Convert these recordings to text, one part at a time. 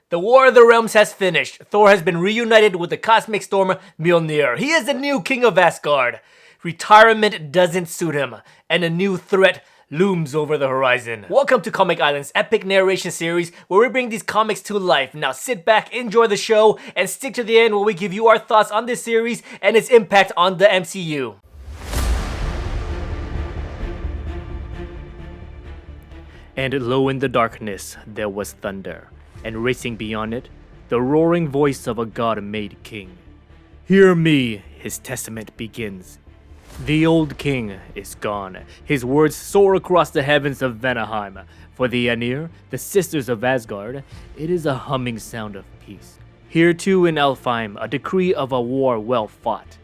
The War of the Realms has finished. Thor has been reunited with the cosmic storm Mjolnir. He is the new king of Asgard. Retirement doesn't suit him, and a new threat looms over the horizon. Welcome to Comic Island's epic narration series, where we bring these comics to life. Now sit back, enjoy the show, and stick to the end where we give you our thoughts on this series and its impact on the MCU. And low in the darkness there was thunder, and racing beyond it, the roaring voice of a god-made king. Hear me, his testament begins. The old king is gone. His words soar across the heavens of Vanaheim. For the Aenir, the sisters of Asgard, it is a humming sound of peace. Here too in Alfheim, a decree of a war well fought.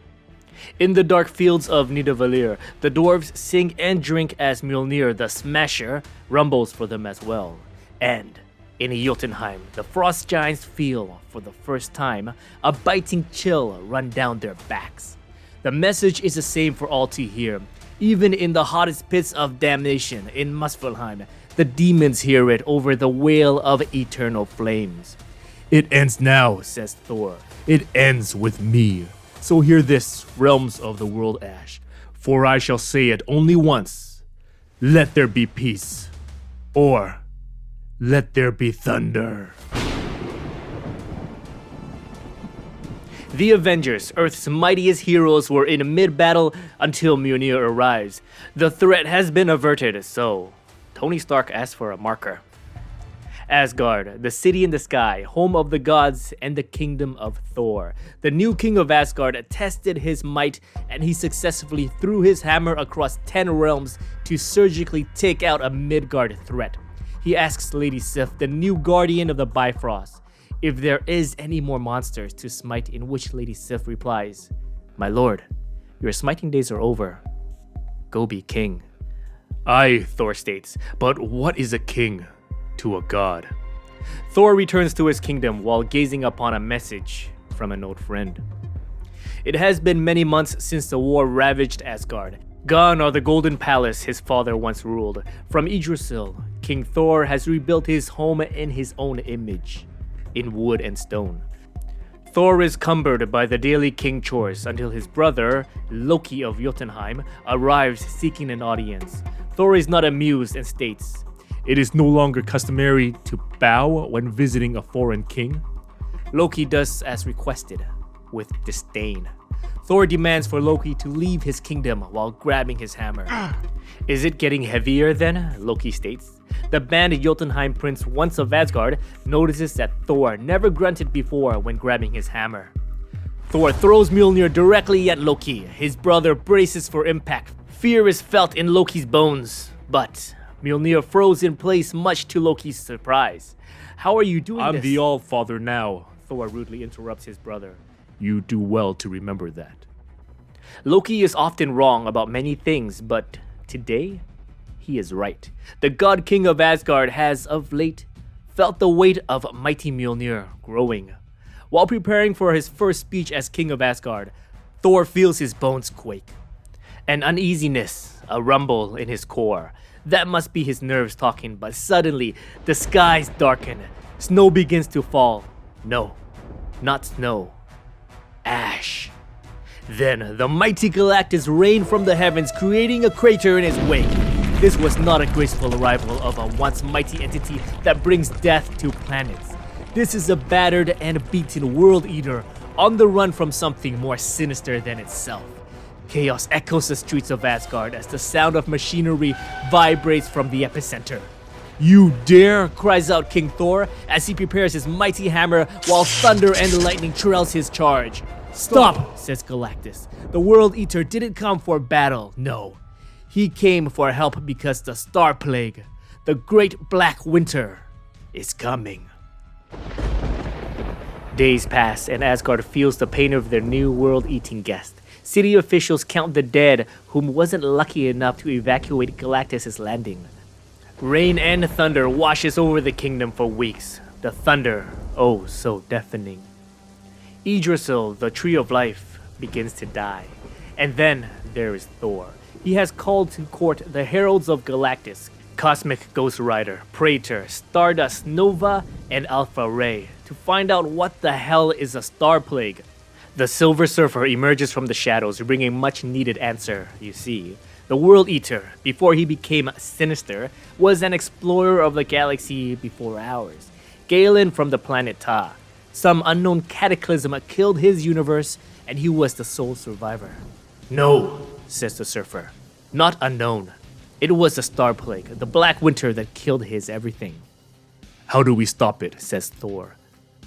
In the dark fields of Nidavellir, the dwarves sing and drink as Mjolnir, the Smasher, rumbles for them as well. And in Jotunheim, the frost giants feel, for the first time, a biting chill run down their backs. The message is the same for all to hear. Even in the hottest pits of damnation in Muspelheim, the demons hear it over the wail of eternal flames. It ends now, says Thor. It ends with me. So hear this, realms of the world ash, for I shall say it only once. Let there be peace, or let there be thunder. The Avengers, Earth's mightiest heroes, were in mid-battle until Mjolnir arrives. The threat has been averted, so Tony Stark asked for a marker. Asgard, the city in the sky, home of the gods and the kingdom of Thor. The new king of Asgard tested his might, and he successfully threw his hammer across 10 realms to surgically take out a Midgard threat. He asks Lady Sif, the new guardian of the Bifrost, if there is any more monsters to smite, in which Lady Sif replies, "My lord, your smiting days are over. Go be king." Aye, Thor states, but what is a king to a god? Thor returns to his kingdom while gazing upon a message from an old friend. It has been many months since the war ravaged Asgard. Gone are the golden palace his father once ruled. From Yggdrasil, King Thor has rebuilt his home in his own image, in wood and stone. Thor is cumbered by the daily king chores until his brother, Loki of Jotunheim, arrives seeking an audience. Thor is not amused and states, "It is no longer customary to bow when visiting a foreign king." Loki does as requested, with disdain. Thor demands for Loki to leave his kingdom while grabbing his hammer. "Is it getting heavier then?" Loki states. The banned Jotunheim prince, once of Asgard, notices that Thor never grunted before when grabbing his hammer. Thor throws Mjolnir directly at Loki. His brother braces for impact. Fear is felt in Loki's bones, but Mjolnir froze in place, much to Loki's surprise. "How are you doing this?" "I'm the All-Father now," Thor rudely interrupts his brother. "You do well to remember that." Loki is often wrong about many things, but today, he is right. The God King of Asgard has, of late, felt the weight of mighty Mjolnir growing. While preparing for his first speech as King of Asgard, Thor feels his bones quake. An uneasiness, a rumble in his core. That must be his nerves talking, but suddenly, the skies darken. Snow begins to fall. No, not snow. Ash. Then, the mighty Galactus rained from the heavens, creating a crater in his wake. This was not a graceful arrival of a once mighty entity that brings death to planets. This is a battered and beaten world eater, on the run from something more sinister than itself. Chaos echoes the streets of Asgard as the sound of machinery vibrates from the epicenter. "You dare!" cries out King Thor as he prepares his mighty hammer while thunder and lightning trails his charge. "Stop!" says Galactus. "The World Eater didn't come for battle, no. He came for help because the Star Plague, the Great Black Winter, is coming." Days pass and Asgard feels the pain of their new world-eating guest. City officials count the dead whom wasn't lucky enough to evacuate Galactus' landing. Rain and thunder washes over the kingdom for weeks. The thunder, oh so deafening. Yggdrasil, the tree of life, begins to die. And then there is Thor. He has called to court the Heralds of Galactus, Cosmic Ghost Rider, Praetor, Stardust Nova, and Alpha Ray to find out what the hell is a star plague. The Silver Surfer emerges from the shadows, bringing much needed answer. You see, the World Eater, before he became sinister, was an explorer of the galaxy before ours. Galen from the planet Ta. Some unknown cataclysm killed his universe, and he was the sole survivor. No, says the Surfer. Not unknown. It was the star plague, the black winter that killed his everything. How do we stop it? Says Thor.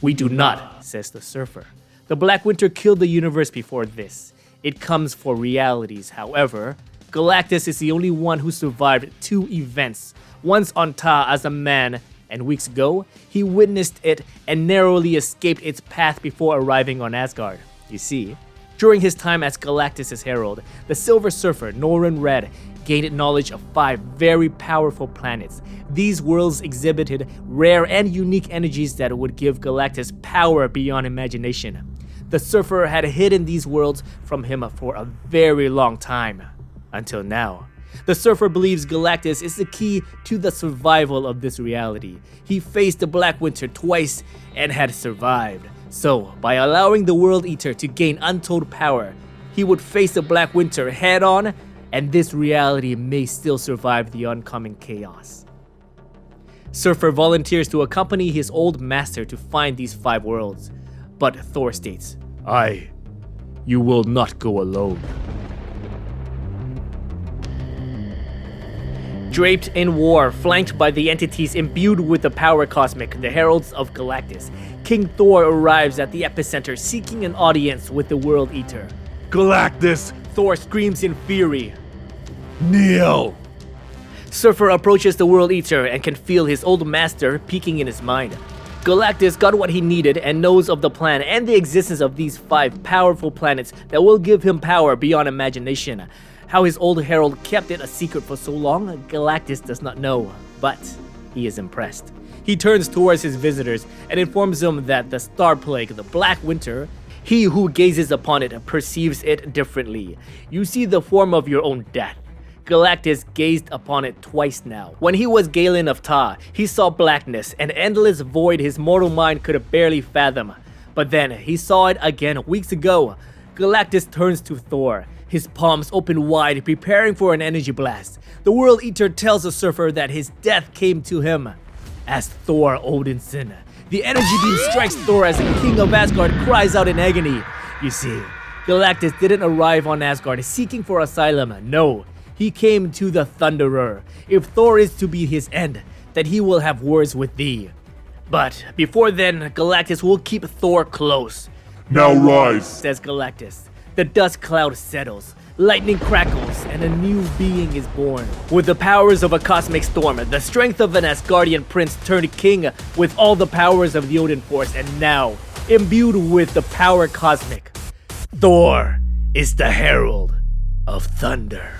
We do not, says the Surfer. The black winter killed the universe before this. It comes for realities, however. Galactus is the only one who survived 2 events. Once on Ta as a man, and weeks ago, he witnessed it and narrowly escaped its path before arriving on Asgard. You see, during his time as Galactus' herald, the Silver Surfer, Norrin Red, gained knowledge of 5 very powerful planets. These worlds exhibited rare and unique energies that would give Galactus power beyond imagination. The Surfer had hidden these worlds from him for a very long time. Until now. The Surfer believes Galactus is the key to the survival of this reality. He faced the Black Winter twice and had survived. So, by allowing the World Eater to gain untold power, he would face the Black Winter head-on, and this reality may still survive the oncoming chaos. Surfer volunteers to accompany his old master to find these 5 worlds, but Thor states, You will not go alone. Draped in war, flanked by the entities imbued with the power cosmic, the Heralds of Galactus, King Thor arrives at the epicenter seeking an audience with the World Eater. Galactus! Thor screams in fury. Kneel! Surfer approaches the World Eater and can feel his old master peeking in his mind. Galactus got what he needed and knows of the plan and the existence of these 5 powerful planets that will give him power beyond imagination. How his old herald kept it a secret for so long, Galactus does not know, but he is impressed. He turns towards his visitors and informs them that the star plague, the Black Winter, he who gazes upon it perceives it differently. You see the form of your own death. Galactus gazed upon it twice now. When he was Galen of Ta, he saw blackness, an endless void his mortal mind could barely fathom. But then he saw it again weeks ago. Galactus turns to Thor, his palms open wide, preparing for an energy blast. The World Eater tells the Surfer that his death came to him as Thor Odinson. The energy beam strikes Thor as the king of Asgard cries out in agony. You see, Galactus didn't arrive on Asgard seeking for asylum. No, he came to the Thunderer. If Thor is to be his end, then he will have words with thee. But before then, Galactus will keep Thor close. Now rise, says Galactus. The dust cloud settles, lightning crackles, and a new being is born. With the powers of a cosmic storm, the strength of an Asgardian prince turned king with all the powers of the Odin Force, and now, imbued with the power cosmic, Thor is the Herald of Thunder.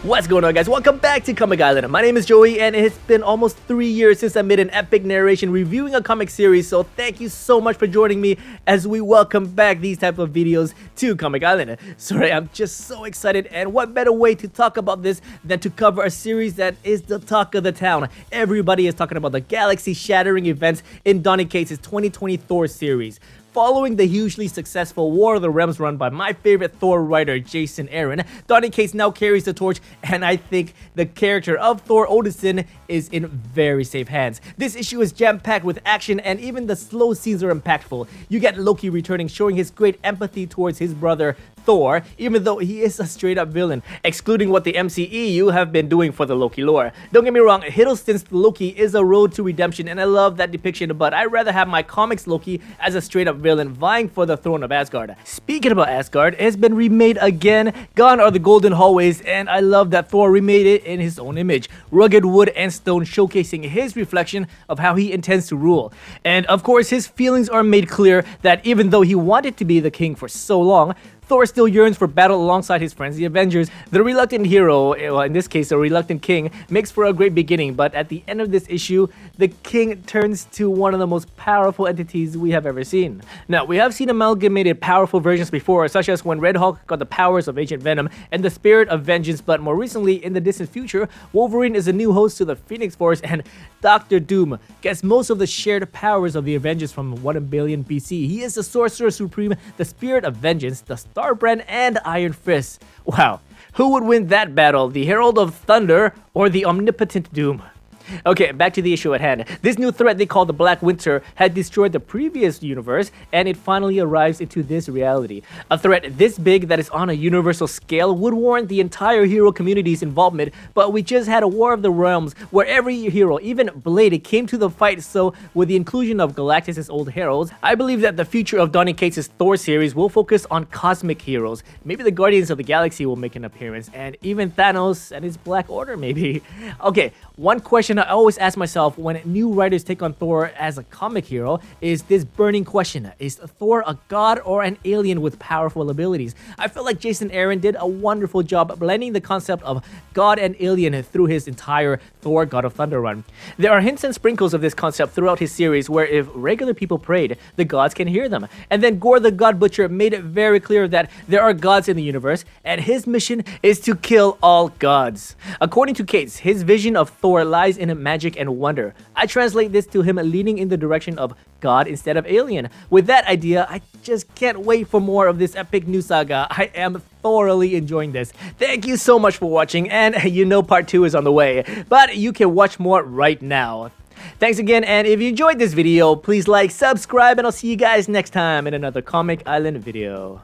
What's going on, guys? Welcome back to Comic Island. My name is Joey, and it's been almost 3 years since I made an epic narration reviewing a comic series, so thank you so much for joining me as we welcome back these type of videos to Comic Island. Sorry, I'm just so excited, and what better way to talk about this than to cover a series that is the talk of the town. Everybody is talking about the galaxy-shattering events in Donny Cates' 2020 Thor series. Following the hugely successful War of the Realms run by my favorite Thor writer, Jason Aaron, Donny Cates now carries the torch, and I think the character of Thor Odinson is in very safe hands. This issue is jam-packed with action, and even the slow scenes are impactful. You get Loki returning, showing his great empathy towards his brother, Thor, even though he is a straight-up villain, excluding what the MCEU have been doing for the Loki lore. Don't get me wrong, Hiddleston's Loki is a road to redemption, and I love that depiction, but I'd rather have my comics Loki as a straight-up villain vying for the throne of Asgard. Speaking about Asgard, it has been remade again. Gone are the golden hallways, and I love that Thor remade it in his own image. Rugged wood and stone showcasing his reflection of how he intends to rule. And of course, his feelings are made clear that even though he wanted to be the king for so long, Thor still yearns for battle alongside his friends, the Avengers. The reluctant hero, well, in this case, a reluctant king, makes for a great beginning, but at the end of this issue, the king turns to one of the most powerful entities we have ever seen. Now, we have seen amalgamated powerful versions before, such as when Red Hulk got the powers of Agent Venom and the Spirit of Vengeance, but more recently, in the distant future, Wolverine is a new host to the Phoenix Force, and Doctor Doom gets most of the shared powers of the Avengers from 1 billion BC. He is the Sorcerer Supreme, the Spirit of Vengeance, the Starbrand, and Iron Fist. Wow, who would win that battle, the Herald of Thunder or the Omnipotent Doom? Okay, back to the issue at hand. This new threat they call the Black Winter had destroyed the previous universe, and it finally arrives into this reality. A threat this big that is on a universal scale would warrant the entire hero community's involvement, but we just had a War of the Realms where every hero, even Blade, came to the fight, so with the inclusion of Galactus' old heralds, I believe that the future of Donny Cates' Thor series will focus on cosmic heroes. Maybe the Guardians of the Galaxy will make an appearance, and even Thanos and his Black Order maybe. Okay, one question I always ask myself when new writers take on Thor as a comic hero is this burning question: is Thor a god or an alien with powerful abilities? I feel like Jason Aaron did a wonderful job blending the concept of god and alien through his entire Thor God of Thunder run. There are hints and sprinkles of this concept throughout his series where if regular people prayed, the gods can hear them. And then Gore the God Butcher made it very clear that there are gods in the universe and his mission is to kill all gods. According to Cates, his vision of Thor lies in magic and wonder. I translate this to him leaning in the direction of God instead of alien. With that idea, I just can't wait for more of this epic new saga. I am thoroughly enjoying this. Thank you so much for watching, and you know part 2 is on the way, but you can watch more right now. Thanks again, and if you enjoyed this video, please like, subscribe, and I'll see you guys next time in another Comic Island video.